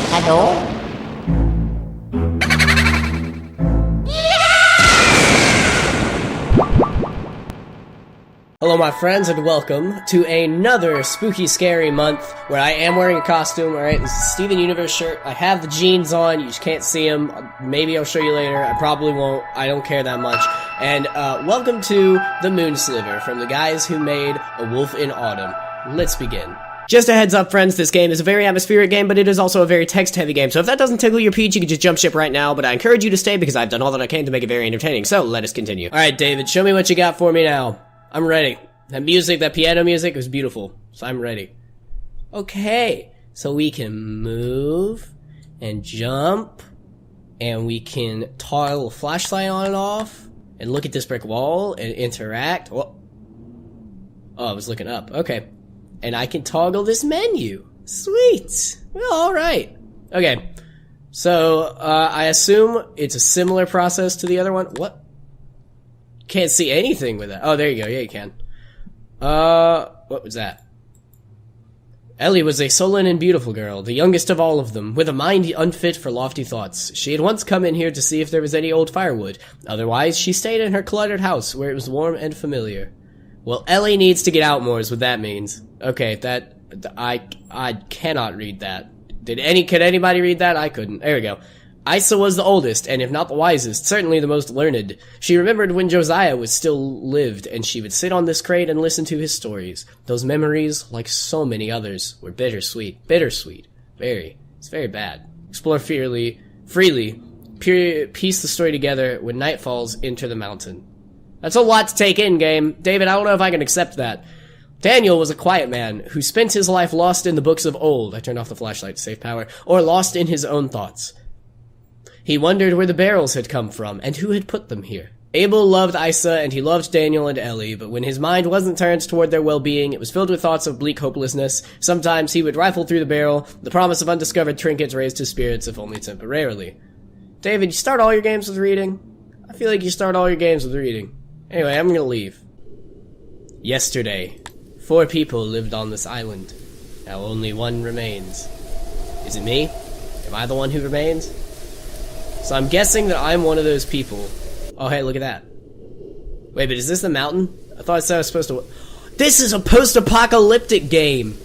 Hello? Hello my friends and welcome to another spooky scary month where I am wearing a costume. Alright, this is Steven Universe shirt. I have the jeans on, you just can't see them. Maybe I'll show you later, I probably won't, I don't care that much. And welcome to the Moon Sliver from the guys who made A Wolf in Autumn. Let's begin. Just a heads up friends, this game is a very atmospheric game, but it is also a very text-heavy game, so if that doesn't tickle your peach, you can just jump ship right now, but I encourage you to stay because I've done all that I can to make it very entertaining, so let us continue. Alright David, show me what you got for me now. I'm ready. That music, that piano music was beautiful, so I'm ready. Okay, so we can move and jump, and we can toggle a flashlight on and off, and look at this brick wall and interact. Oh, I was looking up. Okay. And I can toggle this menu. Sweet. Well, alright. Okay. So, I assume it's a similar process to the other one. What? Can't see anything with that. Oh, there you go. Yeah, you can. What was that? Ellie was a sullen and beautiful girl, the youngest of all of them, with a mind unfit for lofty thoughts. She had once come in here to see if there was any old firewood. Otherwise, she stayed in her cluttered house, where it was warm and familiar. Well, Ellie needs to get out more is what that means. Okay, I cannot read that. Could anybody read that? I couldn't. There we go. Isa was the oldest, and if not the wisest, certainly the most learned. She remembered when Josiah was still lived, and she would sit on this crate and listen to his stories. Those memories, like so many others, were bittersweet. Bittersweet. Very. It's very bad. Explore freely, piece the story together. When night falls, enter the mountain. That's a lot to take in, game. David, I don't know if I can accept that. Daniel was a quiet man who spent his life lost in the books of old. I turned off the flashlight to save power. Or lost in his own thoughts. He wondered where the barrels had come from, and who had put them here. Abel loved Isa, and he loved Daniel and Ellie, but when his mind wasn't turned toward their well-being, it was filled with thoughts of bleak hopelessness. Sometimes he would rifle through the barrel. The promise of undiscovered trinkets raised his spirits, if only temporarily. David, you start all your games with reading? I feel like you start all your games with reading. Anyway, I'm gonna leave. Yesterday, 4 people lived on this island. Now only one remains. Is it me? Am I the one who remains? So I'm guessing that I'm one of those people. Oh, hey, look at that. Wait, but is this the mountain? I thought I said I was supposed to... This is a post-apocalyptic game!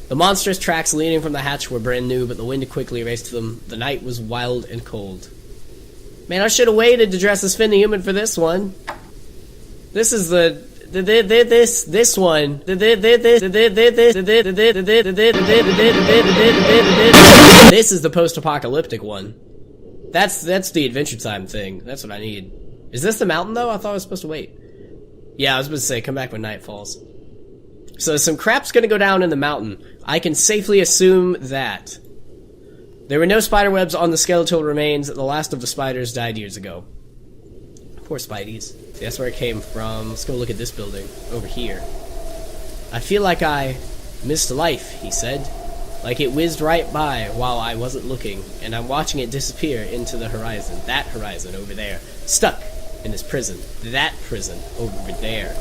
The monstrous tracks leading from the hatch were brand new, but the wind quickly erased them. The night was wild and cold. Man, I should have waited to dress as Finn the Human for this one. This is this one. This is the post-apocalyptic one. That's the Adventure Time thing. That's what I need. Is this the mountain, though? I thought I was supposed to wait. Yeah, I was supposed to say, come back when night falls. So some crap's gonna go down in the mountain. I can safely assume that. There were no spider webs on the skeletal remains. The last of the spiders died years ago. Poor Spideys. See, that's where it came from. Let's go look at this building. Over here. I feel like I missed life, he said. Like it whizzed right by while I wasn't looking, and I'm watching it disappear into the horizon. That horizon over there. Stuck in this prison. That prison over there.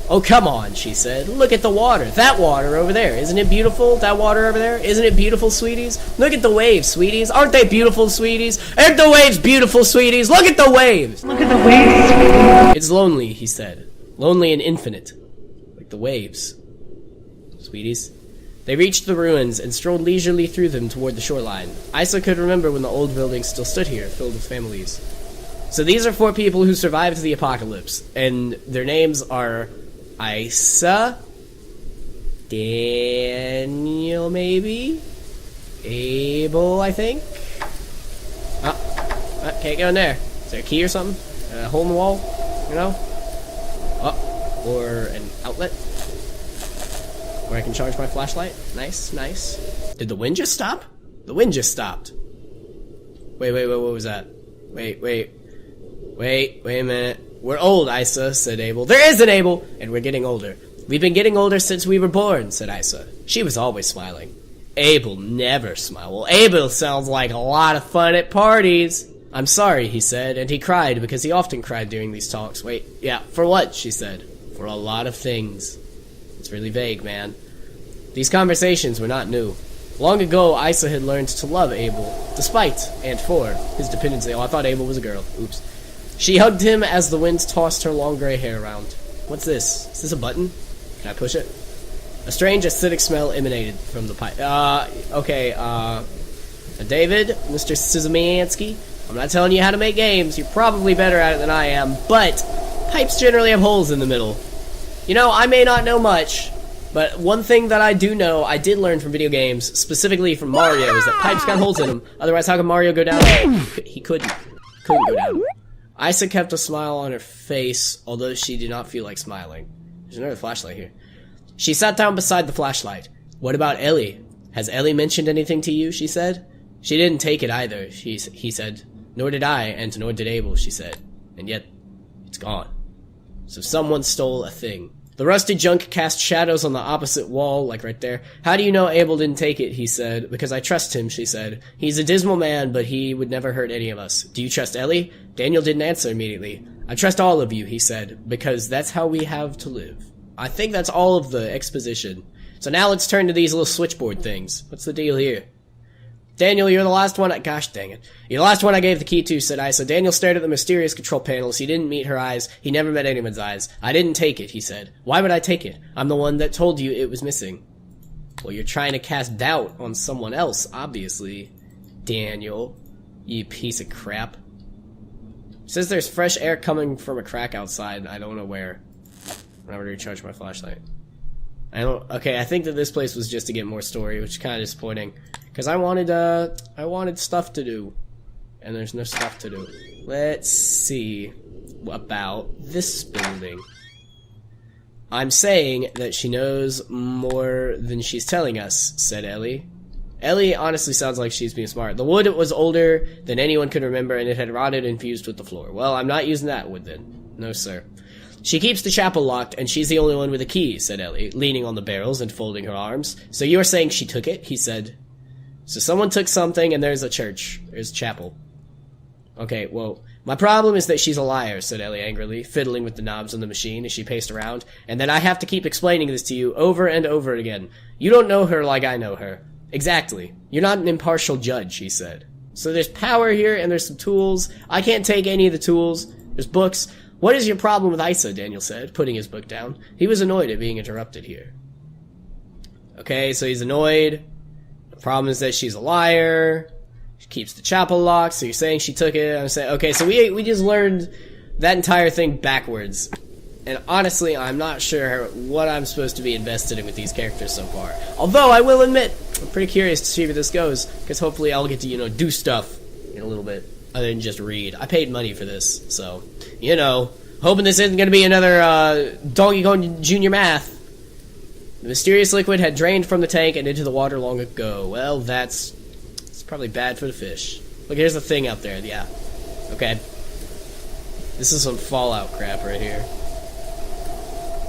Oh, come on, she said. Look at the water. That water over there. Isn't it beautiful? That water over there? Isn't it beautiful, sweeties? Look at the waves, sweeties. Aren't they beautiful, sweeties? Aren't the waves beautiful, sweeties? Look at the waves! Look at the waves, sweetie. It's lonely, he said. Lonely and infinite. Like the waves. Sweeties. They reached the ruins and strolled leisurely through them toward the shoreline. Isa could remember when the old buildings still stood here, filled with families. So these are 4 people who survived the apocalypse, and their names are Isa, Daniel, maybe? Abel, I think? Can't go in there. Is there a key or something? A hole in the wall? You know? Or an outlet? Where I can charge my flashlight. Nice, nice. Did the wind just stop? The wind just stopped. Wait, what was that? Wait a minute. We're old, Isa, said Abel. There is an Abel! And we're getting older. We've been getting older since we were born, said Isa. She was always smiling. Abel never smiled. Well, Abel sounds like a lot of fun at parties. I'm sorry, he said, and he cried because he often cried during these talks. Wait, yeah, for what, she said. For a lot of things. It's really vague, man. These conversations were not new. Long ago, Isa had learned to love Abel, despite and for his dependency. Oh, I thought Abel was a girl. Oops. She hugged him as the wind tossed her long gray hair around. What's this? Is this a button? Can I push it? A strange acidic smell emanated from the pipe. Okay, David, Mr. Szymanski, I'm not telling you how to make games. You're probably better at it than I am, but pipes generally have holes in the middle. You know, I may not know much, but one thing that I do know, I did learn from video games, specifically from Mario, is that pipes got holes in them. Otherwise, how could Mario go down? He couldn't go down. Isa kept a smile on her face, although she did not feel like smiling. There's another flashlight here. She sat down beside the flashlight. What about Ellie? Has Ellie mentioned anything to you, she said. She didn't take it either, he said. Nor did I, and nor did Abel, she said. And yet, it's gone. So someone stole a thing. The rusty junk cast shadows on the opposite wall, like right there. How do you know Abel didn't take it, he said. Because I trust him, she said. He's a dismal man, but he would never hurt any of us. Do you trust Ellie? Daniel didn't answer immediately. I trust all of you, he said, because that's how we have to live. I think that's all of the exposition. So now let's turn to these little switchboard things. What's the deal here? Daniel, you're the last one gosh dang it. You're the last one I gave the key to, said Isa. Daniel stared at the mysterious control panels. He didn't meet her eyes. He never met anyone's eyes. I didn't take it, he said. Why would I take it? I'm the one that told you it was missing. Well, you're trying to cast doubt on someone else, obviously. Daniel, you piece of crap. It says there's fresh air coming from a crack outside. I don't know where. I'm gonna recharge my flashlight. Okay, I think that this place was just to get more story, which is kind of disappointing. Because I wanted stuff to do. And there's no stuff to do. Let's see about this building. I'm saying that she knows more than she's telling us, said Ellie. Ellie honestly sounds like she's being smart. The wood was older than anyone could remember, and it had rotted and fused with the floor. Well, I'm not using that wood then. No, sir. She keeps the chapel locked, and she's the only one with a key, said Ellie, leaning on the barrels and folding her arms. So you're saying she took it? He said. So someone took something, and there's a church. There's a chapel. Okay, well, my problem is that she's a liar, said Ellie angrily, fiddling with the knobs on the machine as she paced around, and then I have to keep explaining this to you over and over again. You don't know her like I know her. Exactly. You're not an impartial judge, he said. So there's power here, and there's some tools. I can't take any of the tools. There's books. What is your problem with Isa, Daniel said, putting his book down. He was annoyed at being interrupted here. Okay, so he's annoyed. The problem is that she's a liar. She keeps the chapel locked, so you're saying she took it. I'm saying, okay, so we just learned that entire thing backwards. And honestly, I'm not sure what I'm supposed to be invested in with these characters so far. Although, I will admit, I'm pretty curious to see where this goes, because hopefully I'll get to, do stuff in a little bit, other than just read. I paid money for this, so, hoping this isn't going to be another, Donkey Kong Jr. math. The mysterious liquid had drained from the tank and into the water long ago. Well, it's probably bad for the fish. Look, here's the thing out there, yeah. Okay. This is some Fallout crap right here.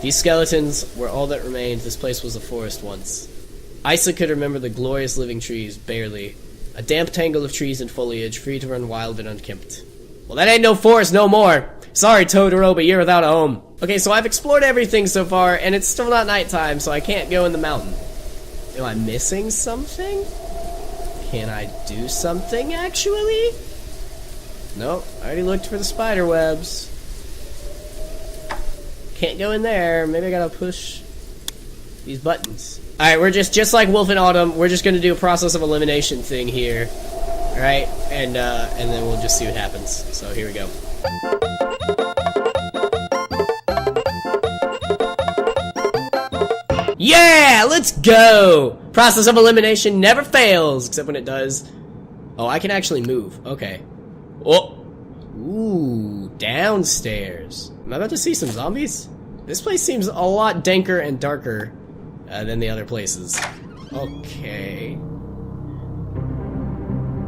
These skeletons were all that remained. This place was a forest once. Isa could remember the glorious living trees, barely. A damp tangle of trees and foliage, free to run wild and unkempt. Well, that ain't no forest no more! Sorry, Totoro, but you're without a home. Okay, so I've explored everything so far, and it's still not nighttime, so I can't go in the mountain. Am I missing something? Can I do something, actually? Nope, I already looked for the spider webs. Can't go in there. Maybe I gotta push these buttons. Alright, we're just like Wolf in Autumn, we're just gonna do a process of elimination thing here. Alright, and then we'll just see what happens. So here we go. Yeah! Let's go! Process of elimination never fails, except when it does. Oh, I can actually move. Okay. Oh! Ooh, downstairs. Am I about to see some zombies? This place seems a lot danker and darker than the other places. Okay.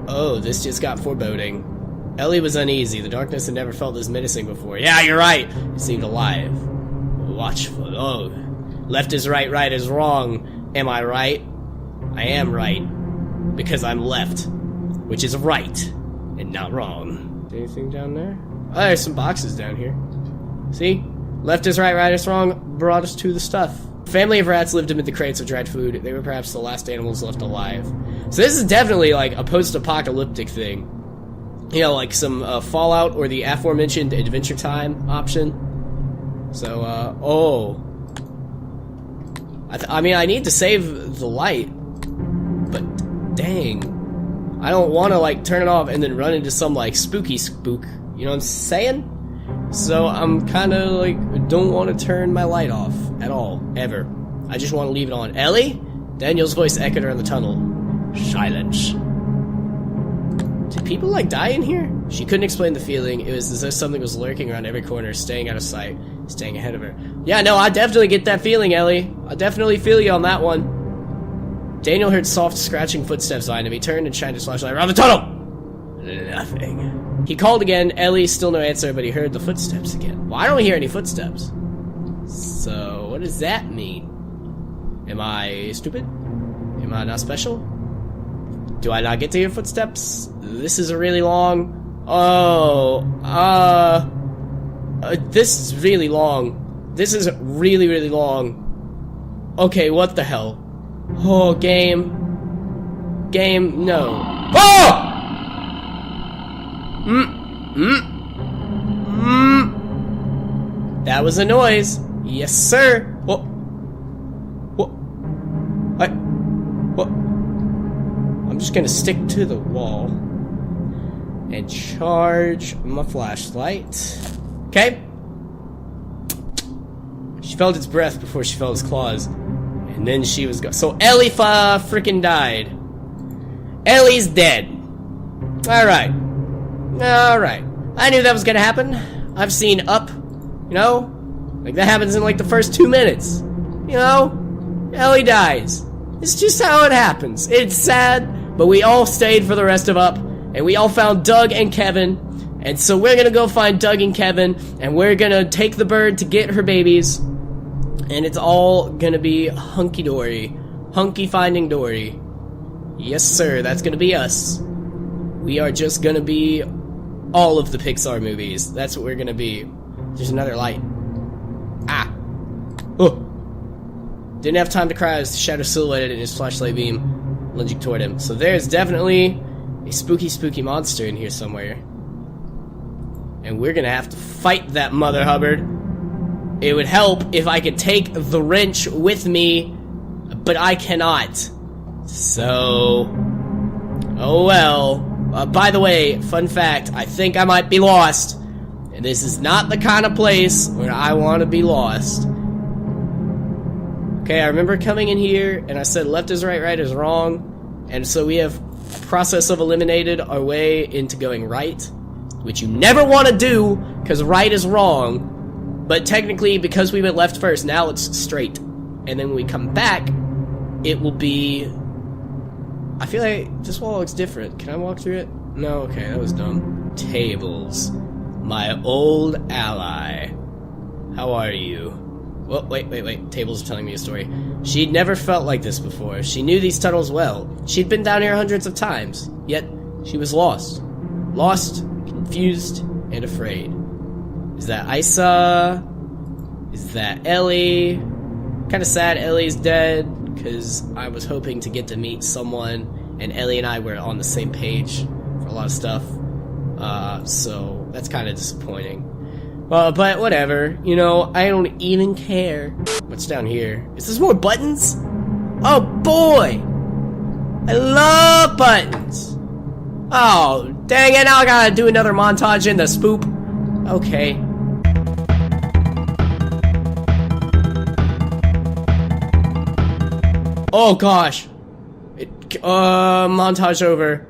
Oh, this just got foreboding. Ellie was uneasy. The darkness had never felt this menacing before. Yeah, you're right! It seemed alive. Watchful. Oh. Left is right, right is wrong. Am I right? I am right. Because I'm left. Which is right. And not wrong. Anything down there? Oh, there's some boxes down here. See? Left is right, right is wrong brought us to the stuff. Family of rats lived amid the crates of dried food. They were perhaps the last animals left alive. So this is definitely like a post-apocalyptic thing. You know, like some Fallout or the aforementioned Adventure Time option. So, I mean, I need to save the light, but dang, I don't want to like turn it off and then run into some like spooky spook. You know what I'm saying? So I'm kind of like don't want to turn my light off at all, ever. I just want to leave it on. Ellie? Daniel's voice echoed around the tunnel. Silence. Did people like die in here? She couldn't explain the feeling. It was as though something was lurking around every corner, staying out of sight, staying ahead of her. Yeah, no, I definitely get that feeling, Ellie. I definitely feel you on that one. Daniel heard soft, scratching footsteps behind him. He turned and shined his flashlight around the tunnel. Nothing. He called again. Ellie, still no answer, but he heard the footsteps again. Well, I don't hear any footsteps. So, what does that mean? Am I stupid? Am I not special? Do I not get to hear footsteps? This is a really long... this is really long. This is really, really long. Okay, what the hell? Oh, game. Game, no. Oh! That was a noise. Yes, sir. What? What? I'm just gonna stick to the wall and charge my flashlight. Okay. She felt its breath before she felt its claws, and then she was gone. So Ellie freaking died. Ellie's dead. Alright. Alright. I knew that was gonna happen. I've seen Up, you know? Like, that happens in, like, the first 2 minutes. You know? Ellie dies. It's just how it happens. It's sad, but we all stayed for the rest of Up, and we all found Doug and Kevin, and so we're gonna go find Doug and Kevin, and we're gonna take the bird to get her babies, and it's all gonna be hunky-dory. Hunky finding Dory. Yes, sir, that's gonna be us. We are just gonna be all of the Pixar movies. That's what we're gonna be. There's another light. Ah. Oh. Didn't have time to cry as the shadow silhouetted in his flashlight beam, lunging toward him. So there's definitely a spooky, spooky monster in here somewhere. And we're gonna have to fight that Mother Hubbard. It would help if I could take the wrench with me, but I cannot. So... oh well. By the way, fun fact, I think I might be lost. And this is not the kind of place where I want to be lost. Okay, I remember coming in here, and I said left is right, right is wrong. And so we have process of eliminated our way into going right, which you never want to do, because right is wrong. But technically, because we went left first, now it's straight. And then when we come back, it will be... I feel like this wall looks different. Can I walk through it? No? Okay, that was dumb. Tables. My old ally. How are you? Well, wait. Tables are telling me a story. She'd never felt like this before. She knew these tunnels well. She'd been down here hundreds of times. Yet, she was lost. Lost, confused, and afraid. Is that Isa? Is that Ellie? Kinda sad Ellie's dead, because I was hoping to get to meet someone, and Ellie and I were on the same page for a lot of stuff. So that's kind of disappointing. But whatever, you know, I don't even care. What's down here? Is this more buttons? Oh boy! I love buttons! Oh, dang it, now I gotta do another montage in the spoop. Okay. Oh gosh. Montage over.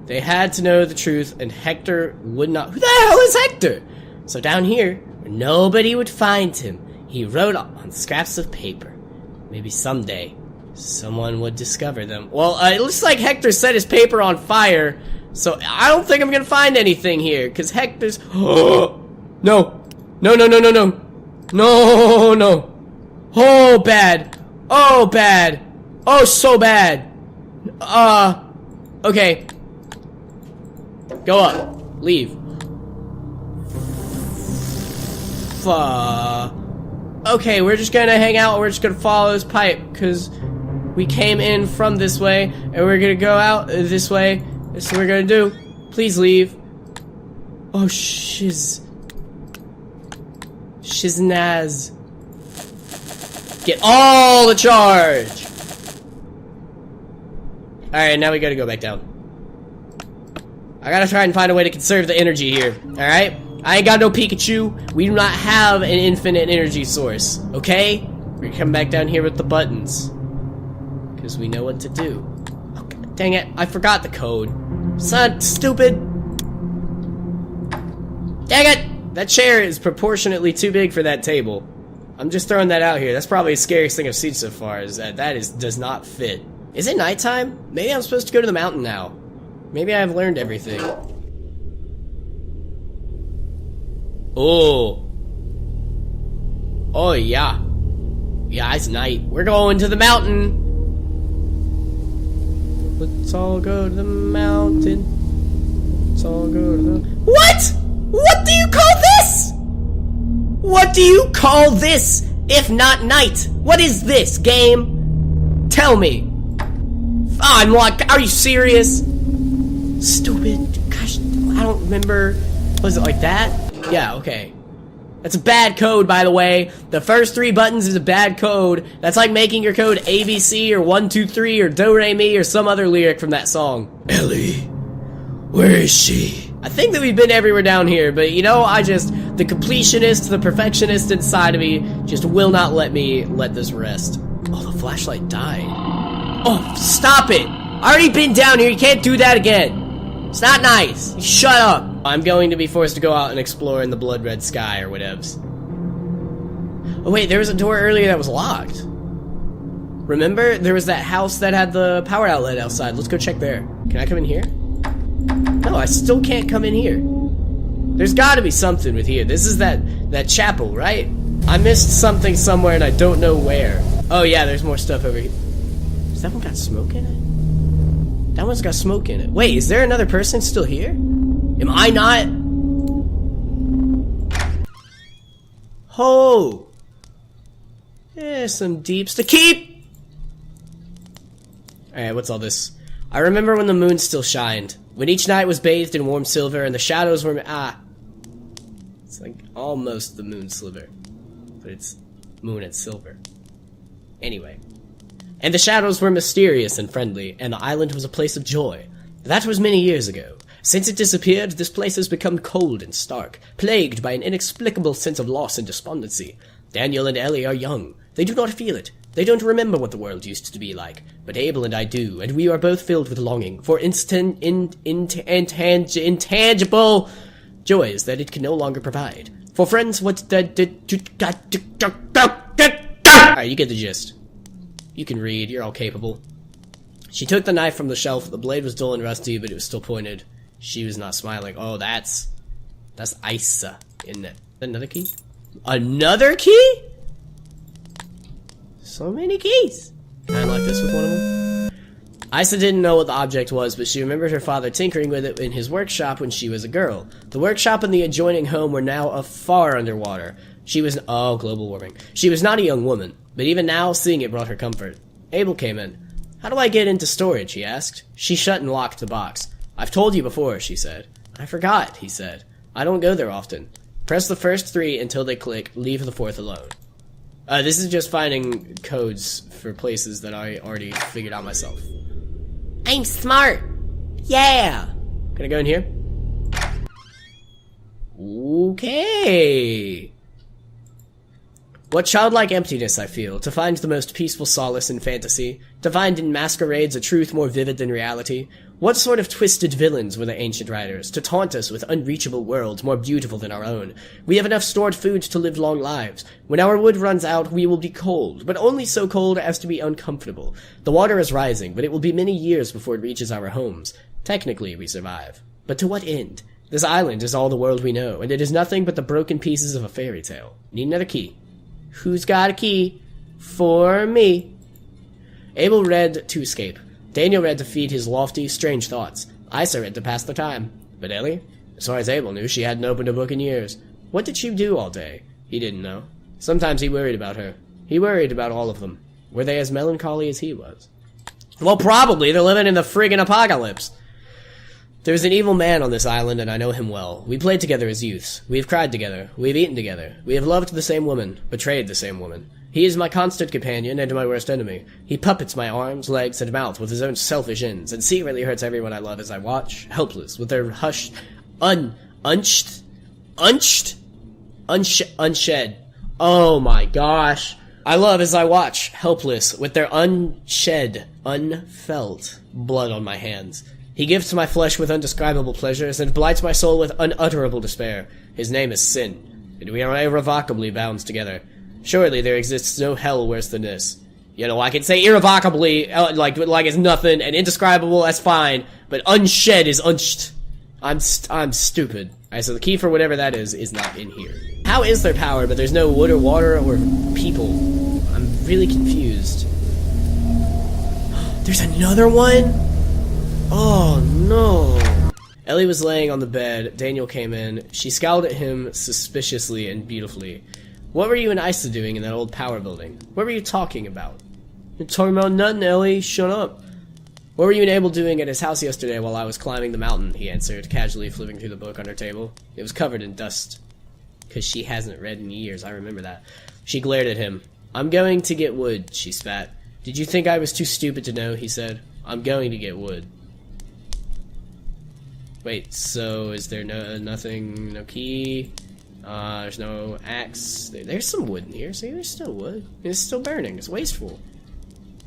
They had to know the truth, and Hector would not. Who the hell is Hector? So down here, where nobody would find him, he wrote on scraps of paper. Maybe someday, someone would discover them. Well, it looks like Hector set his paper on fire, so I don't think I'm gonna find anything here, because Hector's... No! No! Oh, bad! Oh, bad! Oh, so bad! Okay. Go up. Leave. Okay, we're just gonna hang out, we're just gonna follow this pipe, because we came in from this way, and we're gonna go out this way. That's what we're gonna do. Please leave. Oh, shiznaz. Get all the charge! Alright, now we gotta go back down. I gotta try and find a way to conserve the energy here, alright? I ain't got no Pikachu. We do not have an infinite energy source, okay? We're gonna come back down here with the buttons. Because we know what to do. Oh, God, dang it, I forgot the code. Son, stupid! Dang it! That chair is proportionately too big for that table. I'm just throwing that out here. That's probably the scariest thing I've seen so far, is that does not fit. Is it nighttime? Maybe I'm supposed to go to the mountain now. Maybe I've learned everything. Oh. Oh, yeah. Yeah, it's night. We're going to the mountain. Let's all go to the mountain. Let's all go to the... What? What do you call this? What do you call this, if not night? What is this, game? Tell me. I'm like, are you serious? Stupid. Gosh, I don't remember. Was it like that? Yeah, okay. That's a bad code, by the way. The first 3 buttons is a bad code. That's like making your code ABC or 123 or Do Re Mi or some other lyric from that song. Ellie, where is she? I think that we've been everywhere down here, but you know, the completionist, the perfectionist inside of me just will not let me let this rest. Oh, the flashlight died. Oh, stop it! I already been down here, you can't do that again. It's not nice. Shut up. I'm going to be forced to go out and explore in the blood red sky or whatevs. Oh wait, there was a door earlier that was locked. Remember? There was that house that had the power outlet outside. Let's go check there. Can I come in here? No, I still can't come in here. There's gotta be something with here. This is that chapel, right? I missed something somewhere and I don't know where. Oh yeah, there's more stuff over here. Does that one got smoke in it? That one's got smoke in it. Wait, is there another person still here? Am I not? Oh! There's some deeps to keep! Alright, what's all this? I remember when the moon still shined. When each night was bathed in warm silver and the shadows were... It's like almost the moon sliver. But it's moon and silver. Anyway. And the shadows were mysterious and friendly, and the island was a place of joy. That was many years ago. Since it disappeared, this place has become cold and stark, plagued by an inexplicable sense of loss and despondency. Daniel and Ellie are young. They do not feel it. They don't remember what the world used to be like. But Abel and I do, and we are both filled with longing for intangible joys that it can no longer provide. For friends, Alright, you get the gist. You can read, you're all capable. She took the knife from the shelf. The blade was dull and rusty, but it was still pointed. She was not smiling. Oh, that's Isa, isn't it? Another key? Another key? So many keys. Can I unlock this with one of them? Isa didn't know what the object was, but she remembered her father tinkering with it in his workshop when she was a girl. The workshop and the adjoining home were now far underwater. She was... Oh, global warming. She was not a young woman, but even now, seeing it brought her comfort. Abel came in. How do I get into storage, he asked. She shut and locked the box. I've told you before, she said. I forgot, he said. I don't go there often. Press the first 3 until they click, leave the 4th alone. This is just finding codes for places that I already figured out myself. I'm smart! Yeah! Can I go in here? Okay. What childlike emptiness I feel, to find the most peaceful solace in fantasy, to find in masquerades a truth more vivid than reality. What sort of twisted villains were the ancient writers, to taunt us with unreachable worlds more beautiful than our own? We have enough stored food to live long lives. When our wood runs out, we will be cold, but only so cold as to be uncomfortable. The water is rising, but it will be many years before it reaches our homes. Technically, we survive. But to what end? This island is all the world we know, and it is nothing but the broken pieces of a fairy tale. Need another key. Who's got a key? For me. Abel read to escape. Daniel read to feed his lofty, strange thoughts. Isa read to pass the time. But Ellie? As far as Abel knew, she hadn't opened a book in years. What did she do all day? He didn't know. Sometimes he worried about her. He worried about all of them. Were they as melancholy as he was? Well, probably. They're living in the friggin' apocalypse. There's an evil man on this island, and I know him well. We played together as youths. We have cried together. We have eaten together. We have loved the same woman, betrayed the same woman. He is my constant companion and my worst enemy. He puppets my arms, legs, and mouth with his own selfish ends, and secretly hurts everyone I love as I watch, helpless, with their hushed, unshed. Oh my gosh. I love as I watch, helpless, with their unshed, unfelt blood on my hands. He gifts my flesh with undescribable pleasures, and blights my soul with unutterable despair. His name is Sin, and we are irrevocably bound together. Surely there exists no hell worse than this. You know, I can say irrevocably, like it's nothing, and indescribable, that's fine, but unshed is unshed. I'm stupid. Alright, so the key for whatever that is not in here. How is there power, but there's no wood or water or people? I'm really confused. There's another one? Oh, no. Ellie was laying on the bed. Daniel came in. She scowled at him suspiciously and beautifully. What were you and Isa doing in that old power building? What were you talking about? You're talking about nothing, Ellie. Shut up. What were you and Abel doing at his house yesterday while I was climbing the mountain? He answered, casually flipping through the book on her table. It was covered in dust. Because she hasn't read in years, I remember that. She glared at him. I'm going to get wood, she spat. Did you think I was too stupid to know? He said. I'm going to get wood. Wait, so is there nothing, no key? There's no axe. There's some wood in here. See, there's still wood. It's still burning. It's wasteful.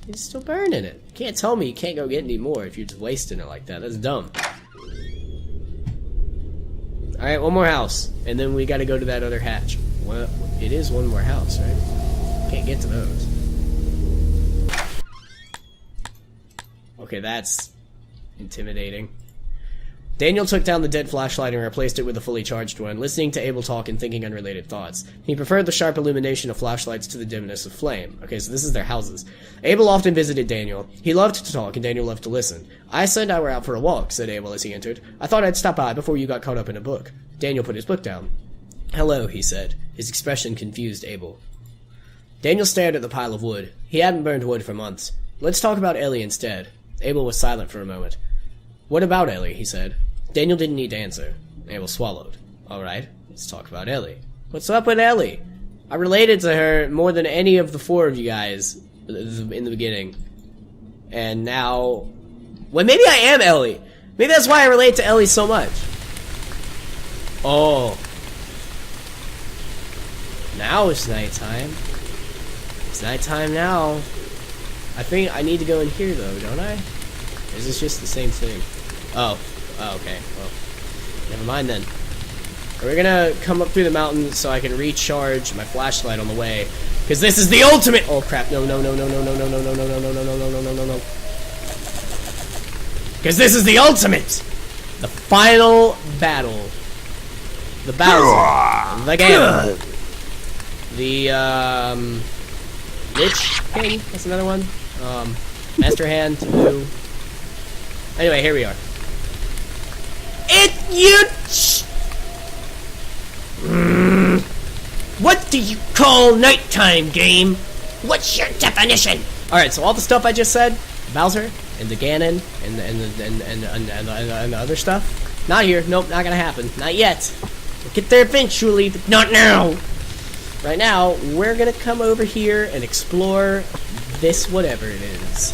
It's still burning it. You can't tell me you can't go get any more if you're just wasting it like that. That's dumb. Alright, one more house. And then we gotta go to that other hatch. Well, it is one more house, right? Can't get to those. Okay, that's intimidating. Daniel took down the dead flashlight and replaced it with a fully charged one, listening to Abel talk and thinking unrelated thoughts. He preferred the sharp illumination of flashlights to the dimness of flame. Okay, so this is their houses. Abel often visited Daniel. He loved to talk, and Daniel loved to listen. Isa and I were out for a walk, said Abel as he entered. I thought I'd stop by before you got caught up in a book. Daniel put his book down. Hello, he said. His expression confused Abel. Daniel stared at the pile of wood. He hadn't burned wood for months. Let's talk about Ellie instead. Abel was silent for a moment. What about Ellie? He said. Daniel didn't need to answer. Abel swallowed. Alright, let's talk about Ellie. What's up with Ellie? I related to her more than any of the four of you guys in the beginning. And now... Well, maybe I am Ellie. Maybe that's why I relate to Ellie so much. Oh. Now it's nighttime. It's nighttime now. I think I need to go in here, though, don't I? Is this just the same thing? Oh. Oh, okay. Well, never mind then. We're gonna come up through the mountain so I can recharge my flashlight on the way. Because this is the ultimate... Oh, crap. No, no, no, no, no, no, no, no, no, no, no, no, no, no, no, no, no, no. Because this is the ultimate! The final battle. The Bowser. The Ganon. The, Lich King? That's another one. Master Hand, Taboo. Anyway, here we are. What do you call nighttime, game? What's your definition? Alright, so all the stuff I just said, Bowser, and the Ganon, and the other stuff, not here. Nope, not gonna happen. Not yet. We'll get there eventually, but not now. Right now, we're gonna come over here and explore this whatever it is.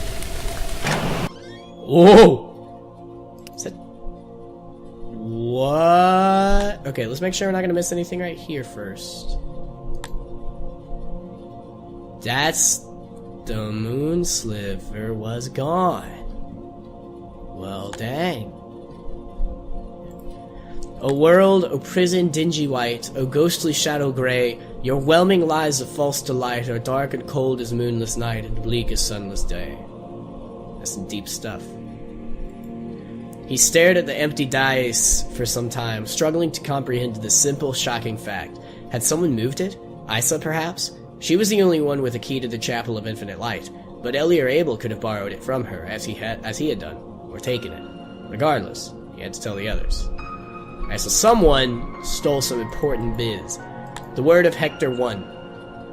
Whoa! What? Okay, let's make sure we're not gonna miss anything right here first. That's... the moon sliver was gone. Well, dang. O world, O prison dingy white, O ghostly shadow grey, your whelming lies of false delight are dark and cold as moonless night and bleak as sunless day. That's some deep stuff. He stared at the empty dais for some time, struggling to comprehend the simple, shocking fact. Had someone moved it? Isa, perhaps? She was the only one with a key to the Chapel of Infinite Light, but Ellie or Abel could have borrowed it from her, as he had done, or taken it. Regardless, he had to tell the others. Alright, so someone stole some important biz. The word of Hector 1.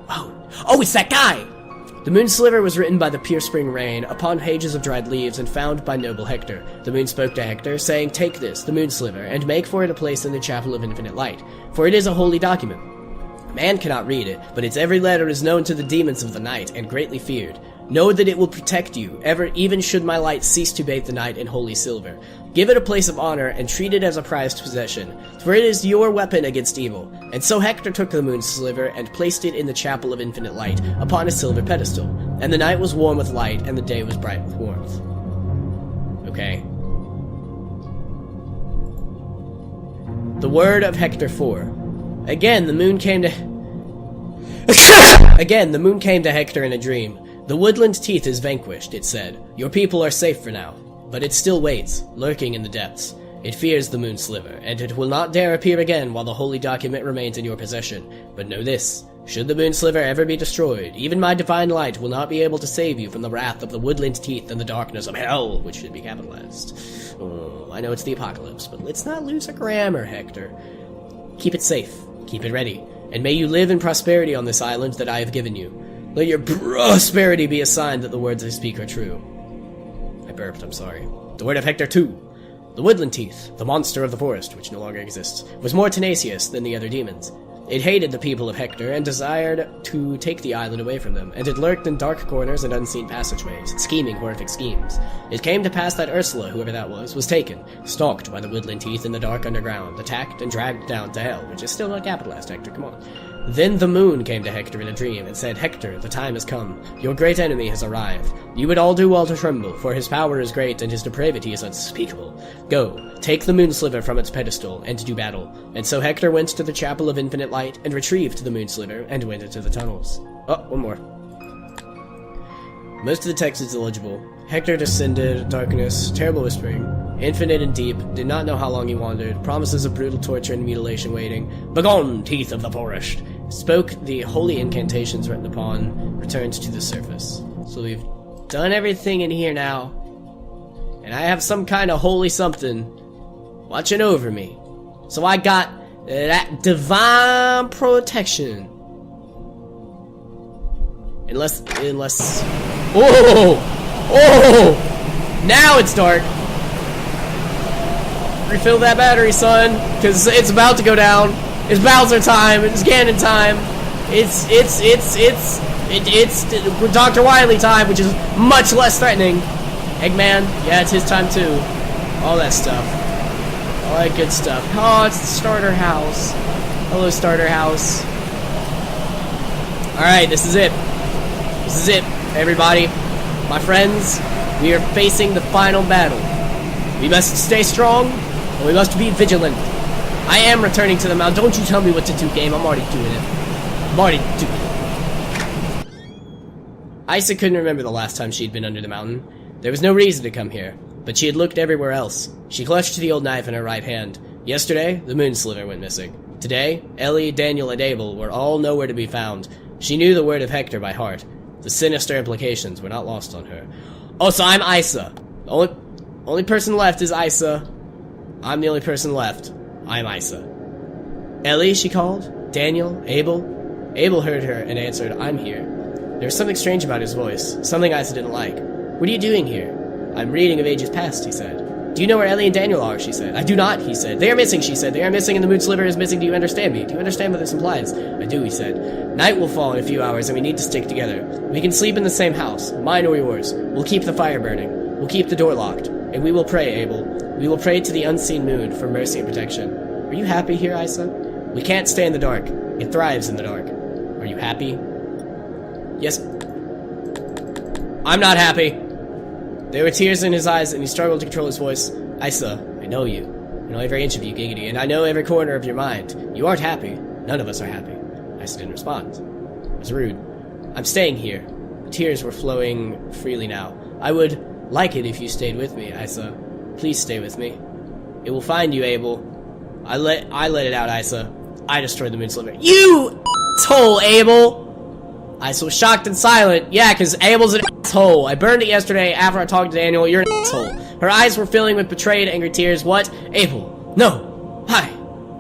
Oh, it's that guy! The Moon Sliver was written by the pure spring rain, upon pages of dried leaves, and found by noble Hector. The moon spoke to Hector, saying, "Take this, the Moon Sliver, and make for it a place in the chapel of infinite light, for it is a holy document. Man cannot read it, but its every letter is known to the demons of the night, and greatly feared. Know that it will protect you, even should my light cease to bathe the night in holy silver. Give it a place of honor, and treat it as a prized possession, for it is your weapon against evil." And so Hector took the Moon Sliver, and placed it in the chapel of infinite light, upon a silver pedestal. And the night was warm with light, and the day was bright with warmth. Okay. The word of Hector 4. Again, the moon came to Hector in a dream. "The woodland teeth is vanquished," it said. "Your people are safe for now. But it still waits, lurking in the depths. It fears the Moon Sliver, and it will not dare appear again while the holy document remains in your possession. But know this, should the Moon Sliver ever be destroyed, even my divine light will not be able to save you from the wrath of the woodland teeth and the darkness of hell," which should be capitalized. Oh, I know it's the apocalypse, but let's not lose our grammar, Hector. "Keep it safe, keep it ready, and may you live in prosperity on this island that I have given you. Let your prosperity be a sign that the words I speak are true." I burped, I'm sorry. The word of Hector 2. The woodland teeth, the monster of the forest, which no longer exists, was more tenacious than the other demons. It hated the people of Hector and desired to take the island away from them, and it lurked in dark corners and unseen passageways, scheming horrific schemes. It came to pass that Ursula, whoever that was taken, stalked by the woodland teeth in the dark underground, attacked and dragged down to hell, which is still not capitalized, Hector, come on. Then the moon came to Hector in a dream and said, "Hector, the time has come. Your great enemy has arrived. You would all do well to tremble, for his power is great and his depravity is unspeakable. Go, take the Moon Sliver from its pedestal, and do battle." And so Hector went to the chapel of infinite light and retrieved the Moon Sliver and went into the tunnels. Oh, one more. Most of the text is illegible. Hector descended, darkness, terrible whispering, infinite and deep, did not know how long he wandered, promises of brutal torture and mutilation waiting. "Begone, teeth of the forest!" Spoke the holy incantations written upon, returned to the surface. So we've done everything in here now, and I have some kind of holy something watching over me. So I got that divine protection. Unless, oh, now it's dark. Refill that battery, son, because it's about to go down. It's Bowser time. It's Ganon time. It's Dr. Wily time, which is much less threatening. Eggman, yeah, it's his time too. All that stuff. All that good stuff. Oh, it's the starter house. Hello, starter house. Alright, this is it. This is it, everybody. My friends, we are facing the final battle. We must stay strong, and we must be vigilant. I am returning to the mountain. Don't you tell me what to do, game. I'm already doing it. I'm already doing it. Isa couldn't remember the last time she'd been under the mountain. There was no reason to come here, but she had looked everywhere else. She clutched the old knife in her right hand. Yesterday, the Moon Sliver went missing. Today, Ellie, Daniel, and Abel were all nowhere to be found. She knew the word of Hector by heart. The sinister implications were not lost on her. Oh, so I'm Isa. The only person left is Isa. I'm the only person left. I'm Isa. "Ellie," she called. "Daniel? Abel?" Abel heard her and answered, "I'm here." There was something strange about his voice, something Isa didn't like. "What are you doing here?" "I'm reading of ages past," he said. "Do you know where Ellie and Daniel are?" she said. "I do not," he said. "They are missing," she said. "They are missing and the Moon Sliver is missing. Do you understand me? Do you understand what this implies?" "I do," he said. "Night will fall in a few hours and we need to stick together. We can sleep in the same house, mine or yours. We'll keep the fire burning. We'll keep the door locked. And we will pray, Abel. We will pray to the unseen moon for mercy and protection. Are you happy here, Isa? We can't stay in the dark. It thrives in the dark. Are you happy?" "Yes." "I'm not happy." There were tears in his eyes, and he struggled to control his voice. "Isa, I know you. I know every inch of you, Giggity, and I know every corner of your mind. You aren't happy. None of us are happy." Isa didn't respond. It was rude. "I'm staying here." The tears were flowing freely now. "I would like it if you stayed with me, Isa. Please stay with me. It will find you, Abel. I let it out, Isa. I destroyed the Moon Sliver." "You asshole, Abel!" Isa was shocked and silent. "Yeah, because Abel's an asshole. I burned it yesterday after I talked to Daniel. You're an asshole." Her eyes were filling with betrayed, angry tears. "What? Abel? No. Hi.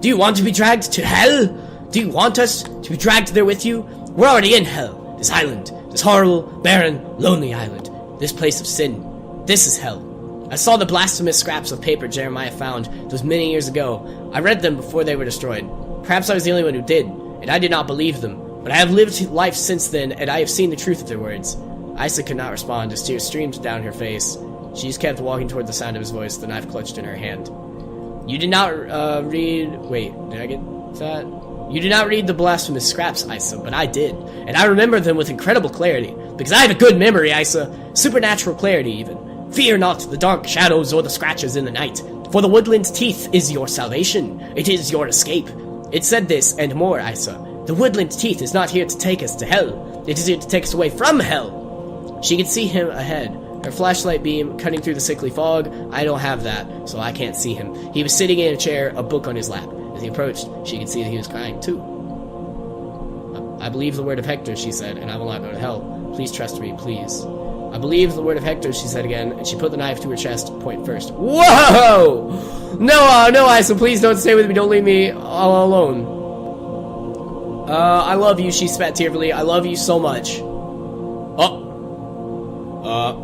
Do you want to be dragged to hell? Do you want us to be dragged there with you? We're already in hell. This island. This horrible, barren, lonely island. This place of sin. This is hell. I saw the blasphemous scraps of paper Jeremiah found those many years ago. I read them before they were destroyed. Perhaps I was the only one who did, and I did not believe them. But I have lived life since then, and I have seen the truth of their words. Isa could not respond as tears streamed down her face. She just kept walking toward the sound of his voice, the knife clutched in her hand. You did not read... Wait, did I get that? You did not read the blasphemous scraps, Isa, but I did. And I remember them with incredible clarity. Because I have a good memory, Isa. Supernatural clarity, even. Fear not the dark shadows or the scratches in the night. For the woodland's teeth is your salvation. It is your escape. It said this and more, Isa. The woodland's teeth is not here to take us to hell. It is here to take us away from hell. She could see him ahead. Her flashlight beam cutting through the sickly fog. I don't have that, so I can't see him. He was sitting in a chair, a book on his lap. As he approached, she could see that he was crying, too. I believe the word of Hector, she said, and I will not go to hell. Please trust me, please. I believe the word of Hector, she said again, and she put the knife to her chest, point first. Whoa! No, Isa, please don't stay with me. Don't leave me all alone. I love you, she spat tearfully. I love you so much.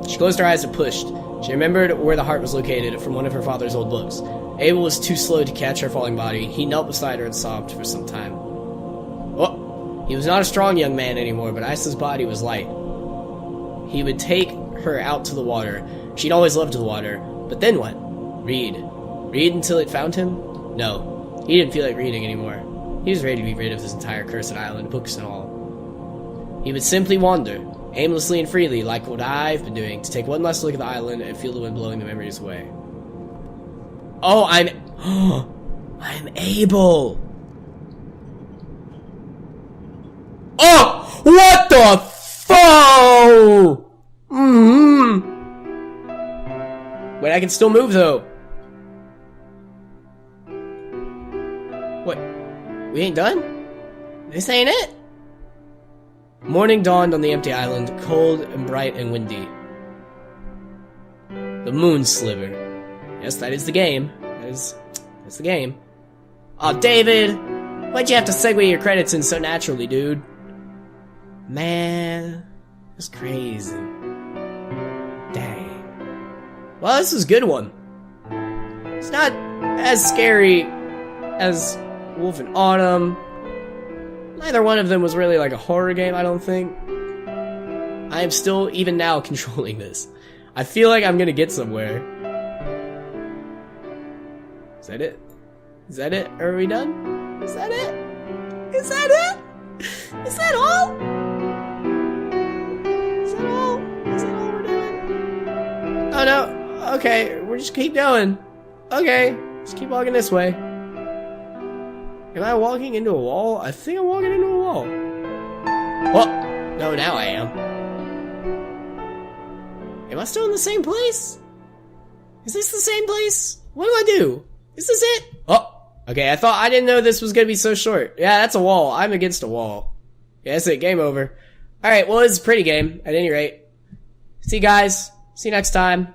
She closed her eyes and pushed. She remembered where the heart was located from one of her father's old books. Abel was too slow to catch her falling body. He knelt beside her and sobbed for some time. He was not a strong young man anymore, but Isa's body was light. He would take her out to the water. She'd always loved the water. But then what? Read. Read until it found him? No. He didn't feel like reading anymore. He was ready to be rid of this entire cursed island, books and all. He would simply wander, aimlessly and freely, like what I've been doing, to take one last look at the island and feel the wind blowing the memories away. Oh, I'm Abel! Oh! What the fuck? Wait, I can still move, though. What? We ain't done? This ain't it? Morning dawned on the empty island, cold and bright and windy. The moon sliver. Yes, that is the game. That's the game. Aw, David! Why'd you have to segue your credits in so naturally, dude? Man, that's crazy. Dang. Well, this was a good one. It's not as scary as Wolf in Autumn. Neither one of them was really like a horror game, I don't think. I am still, even now, controlling this. I feel like I'm gonna get somewhere. Is that it? Is that it? Are we done? Is that it? Is that it? Is that all? Is that all? Is that all we're doing? Oh no. Okay, we'll just keep going. Okay, just keep walking this way. Am I walking into a wall? I think I'm walking into a wall. Oh, no, now I am. Am I still in the same place? Is this the same place? What do I do? Is this it? Oh, okay, I didn't know this was gonna be so short. Yeah, that's a wall. I'm against a wall. Yeah, that's it. Game over. Alright, well, it's a pretty game, at any rate. See you guys. See you next time.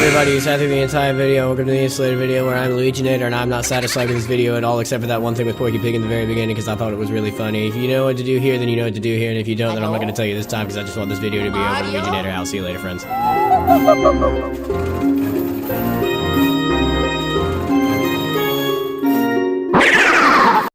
Everybody who sat through the entire video, welcome to the insulated video where I'm Luiginator and I'm not satisfied with this video at all except for that one thing with Porky Pig in the very beginning because I thought it was really funny. If you know what to do here, then you know what to do here, and if you don't, then I'm not going to tell you this time because I just want this video to be over. Luiginator, I'll see you later, friends.